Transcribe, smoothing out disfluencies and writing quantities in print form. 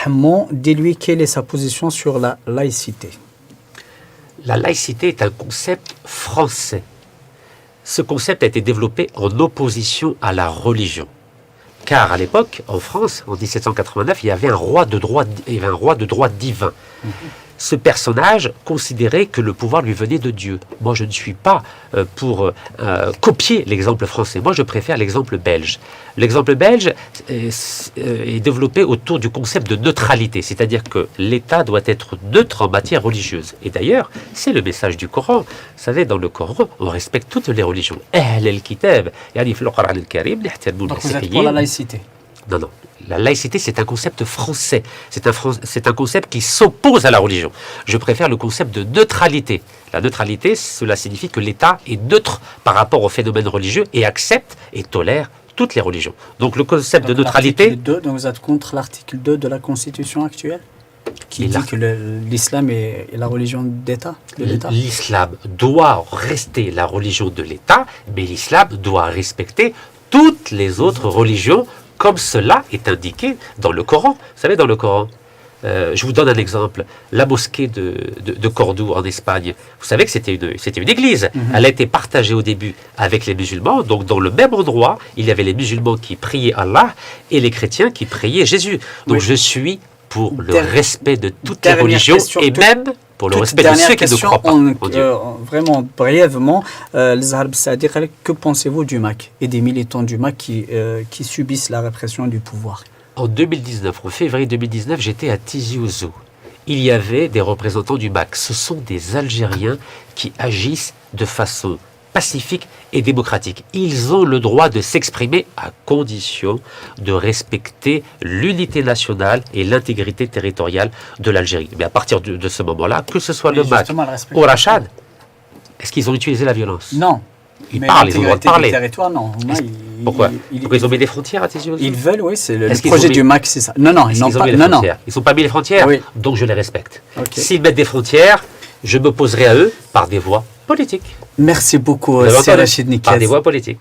Hamon, dis-lui quelle est sa position sur la laïcité. La laïcité est un concept français. Ce concept a été développé en opposition à la religion. Car à l'époque, en France, en 1789, il y avait un roi de droit divin. Ce personnage considérait que le pouvoir lui venait de Dieu. Moi, je ne suis pas pour copier l'exemple français. Moi, je préfère l'exemple belge. L'exemple belge est développé autour du concept de neutralité, c'est-à-dire que l'État doit être neutre en matière religieuse. Et d'ailleurs, c'est le message du Coran. Vous savez, dans le Coran, on respecte toutes les religions. Ahl al-Kitab, yani fi al-Qur'an al-Karim, donc vous êtes pour la laïcité? Non, non. La laïcité, c'est un concept français. C'est un concept qui s'oppose à la religion. Je préfère le concept de neutralité. La neutralité, cela signifie que l'État est neutre par rapport au phénomène religieux et accepte et tolère toutes les religions. Donc le concept de neutralité... Donc vous êtes contre l'article 2 de la Constitution actuelle qui dit que l'islam est la religion d'État, de l'État. L'islam doit rester la religion de l'État, mais l'islam doit respecter toutes les autres religions, comme cela est indiqué dans le Coran. Vous savez, dans le Coran, je vous donne un exemple. La mosquée de Cordoue, en Espagne, vous savez que c'était une église. Elle a été partagée au début avec les musulmans. Donc, dans le même endroit, il y avait les musulmans qui priaient Allah et les chrétiens qui priaient Jésus. Donc, je suis pour le respect de toutes les religions et même pour le respect de ceux qui ne croient pas en Dieu. Vraiment brièvement, que pensez-vous du MAC et des militants du MAC qui subissent la répression du pouvoir? En 2019, en février 2019, j'étais à Tizi Ouzou. Il y avait des représentants du MAC. Ce sont des Algériens qui agissent de façon pacifique et démocratique. Ils ont le droit de s'exprimer à condition de respecter l'unité nationale et l'intégrité territoriale de l'Algérie. Mais à partir de ce moment-là, que ce soit le MAC ou Rachad, est-ce qu'ils ont utilisé la violence? Non. Ils parlent, ils ont le droit de parler. Territoire, non. Pourquoi ils ont mis des frontières à Tizi Ouzou? Ils veulent, oui, c'est le projet du MAC, c'est ça. Non, non, ils n'ont pas. Ils n'ont pas mis les frontières, donc je les respecte. S'ils mettent des frontières, je m'opposerai à eux par des voies politiques. Merci beaucoup, Sir Rachid Nikaz. Par des voies politiques.